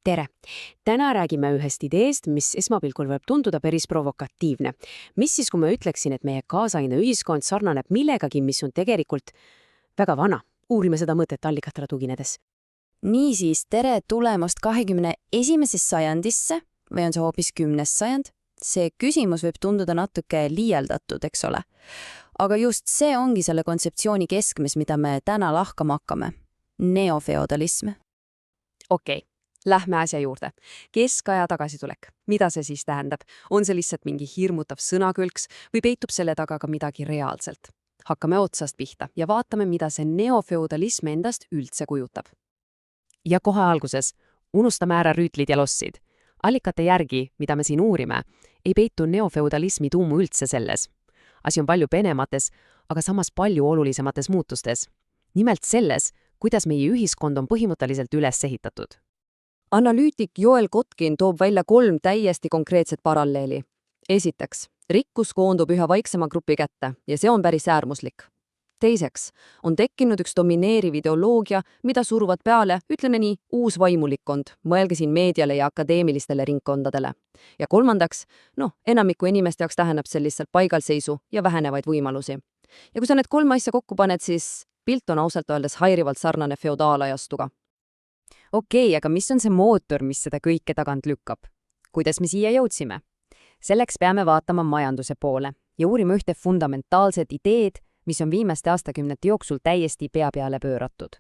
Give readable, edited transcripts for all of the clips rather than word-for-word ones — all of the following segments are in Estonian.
tere! Täna räägime ühest ideest, mis esmapilgul võib tunduda päris provokatiivne. Mis siis, kui ma ütleksin, et meie kaasaine ühiskond sarnaneb millegagi, mis on tegelikult väga vana? Uurime seda mõtet allikatele tuginedes. Niisiis, tere tulemast 21. sajandisse või on see hoopis 10. sajand? See küsimus võib tunduda natuke liialdatud, eks ole. Aga just see ongi selle kontseptsiooni keskmes, mida me täna lahkama hakkame. Neofeodalism. Okei, lähme asja juurde. Keskaja tagasitulek. Mida see siis tähendab? On see lihtsalt mingi hirmutav sõnakülks või peitub selle taga ka midagi reaalselt? Hakkame otsast pihta ja vaatame, mida see neofeodalism endast üldse kujutab. Ja kohe alguses unustame ära rüütlid ja lossid. Allikate järgi, mida me siin uurime, ei peitu neofeodalismi tuumu üldse selles. Asi on palju penemates, aga samas palju olulisemates muutustes. Nimelt selles, kuidas meie ühiskond on põhimõtteliselt üles ehitatud. Analüütik Joel Kotkin toob välja 3 täiesti konkreetset paralleeli. Esiteks, rikkus koondub üha vaiksema grupi kätte ja see on päris äärmuslik. Teiseks, on tekkinud üks domineeriv ideoloogia, mida suruvad peale, ütleme nii, uus vaimulikkond, mõelge siin meediale ja akadeemilistele ringkondadele. Ja kolmandaks, enamiku inimeste jaoks tähendab see lihtsalt paigalseisu ja vähenevaid võimalusi. Ja kui sa need 3 asja kokku paned, siis pilt on ausalt öeldes häirivalt sarnane feodaalajastuga. Okei, aga mis on see mootor, mis seda kõike tagant lükkab? Kuidas me siia jõudsime? Selleks peame vaatama majanduse poole ja uurima ühte fundamentaalset ideed, mis on viimaste aastakümnete jooksul täiesti pea peale pööratud.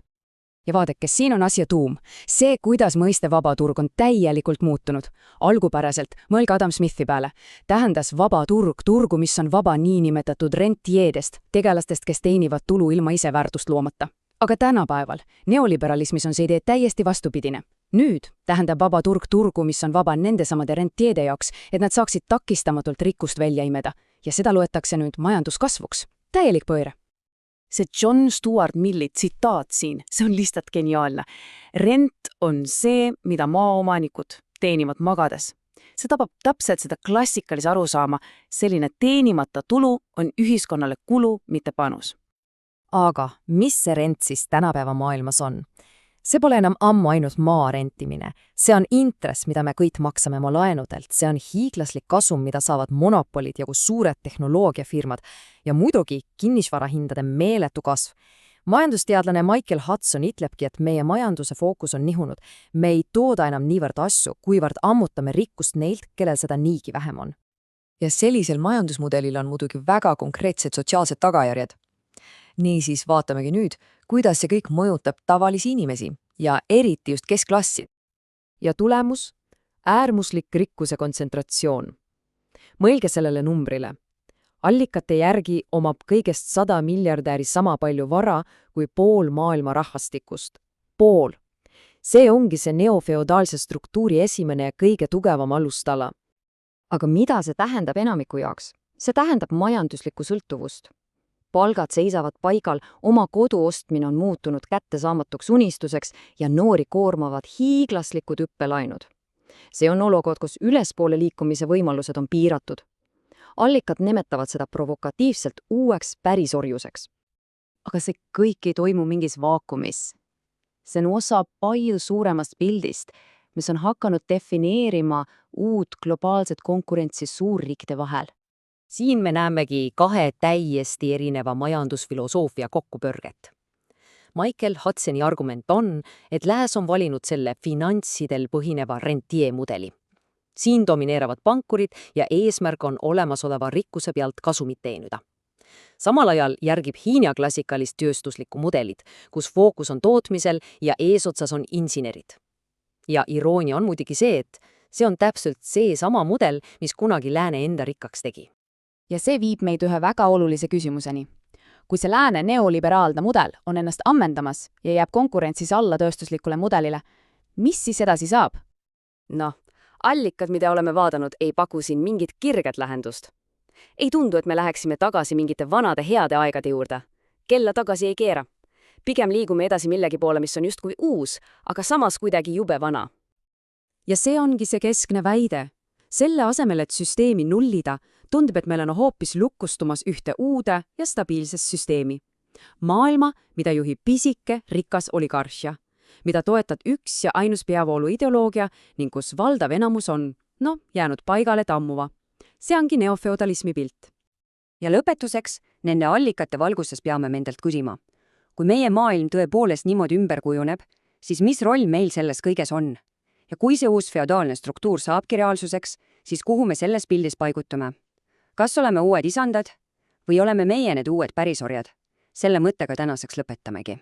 Ja vaadake, siin on asja tuum. See, kuidas mõiste vaba turg on täielikult muutunud. Algupäraselt, mõelge Adam Smithi peale, tähendas vaba turg turgu, mis on vaba niinimetatud rentieedest, tegelastest, kes teenivad tulu ilma ise väärtust loomata. Aga tänapäeval, neoliberalismis on see idee täiesti vastupidine. Nüüd tähendab vaba turg turgu, mis on vaba nendesamade rentiede jaoks, et nad saaksid takistamatult rikkust välja imeda. Ja seda loetakse nüüd majanduskasvuks. Täielik pööre. See John Stuart Milli tsitaat siin, see on lihtsalt geniaalne. Rent on see, mida maaomanikud teenivad magades. See tabab täpselt seda klassikalise arusaama, selline teenimata tulu on ühiskonnale kulu, mitte panus. Aga mis see rent siis tänapäeva maailmas on? See pole enam ammu ainult maa rentimine. See on intress, mida me kõik maksame oma laenudelt. See on hiiglaslik kasum, mida saavad monopolid ja suured tehnoloogiafirmad ja muidugi kinnisvarahindade meeletu kasv. Majandusteadlane Michael Hudson ütlebki, et meie majanduse fookus on nihunud. Me ei tooda enam niivõrd asju, kuivõrd ammutame rikkust neilt, kellel seda niigi vähem on. Ja sellisel majandusmudelil on muidugi väga konkreetsed sotsiaalsed tagajärjed. Niisiis vaatamegi nüüd, kuidas see kõik mõjutab tavalisi inimesi ja eriti just keskklassi. Ja tulemus? Äärmuslik rikkuse kontsentratsioon. Mõelge sellele numbrile. Allikate järgi omab kõigest 100 miljardäri sama palju vara kui pool maailma rahvastikust. Pool. See ongi see neofeodaalse struktuuri esimene ja kõige tugevam alustala. Aga mida see tähendab enamiku jaoks? See tähendab majanduslikku sõltuvust. Palgad seisavad paigal, oma kodu ostmine on muutunud kättesaamatuks unistuseks ja noori koormavad hiiglaslikud hüppelainud. See on olukord, kus ülespoole liikumise võimalused on piiratud. Allikad nimetavad seda provokatiivselt uueks pärisorjuseks. Aga see kõik ei toimu mingis vaakumis. See on osa palju suuremast pildist, mis on hakanud defineerima uut globaalset konkurentsi suurriikide vahel. Siin me näemegi 2 täiesti erineva majandusfilosoofia kokkupörget. Michael Hudsoni argument on, et lääs on valinud selle finantsidel põhineva rentier-mudeli. Siin domineeravad pankurid ja eesmärk on olemasoleva rikkuse pealt kasumit teenida. Samal ajal järgib Hiina klassikalist tööstuslikku mudelit, kus fookus on tootmisel ja eesotsas on insenerid. Ja iroonia on muidugi see, et see on täpselt see sama mudel, mis kunagi lääne enda rikkaks tegi. Ja see viib meid ühe väga olulise küsimuseni. Kui see lääne neoliberaalne mudel on ennast ammendamas ja jääb konkurentsis alla tööstuslikule mudelile, mis siis edasi saab? Allikad, mida oleme vaadanud, ei paku siin mingit kirget lahendust. Ei tundu, et me läheksime tagasi mingite vanade heade aegade juurde. Kella tagasi ei keera. Pigem liigume edasi millegi poole, mis on justkui uus, aga samas kuidagi jube vana. Ja see ongi see keskne väide. Selle asemel, et süsteemi nullida, tundub, et meil on hoopis lukustumas ühte uude ja stabiilses süsteemi. Maailma, mida juhib pisike, rikas oligarhia. mida toetab üks ja ainus peavoolu ideoloogia ning kus valdav enamus on, jäänud paigale tammuva. See ongi neofeodalismi pilt. Ja lõpetuseks, nende allikate valguses peame me endalt küsima. Kui meie maailm tõepoolest niimoodi ümber kujuneb, siis mis roll meil selles kõiges on? Ja kui see uus feodaalne struktuur saabki reaalsuseks, siis kuhu me selles pildis paigutume? Kas oleme uued isandad või oleme meie need uued pärisorjad? Selle mõttega tänaseks lõpetamegi.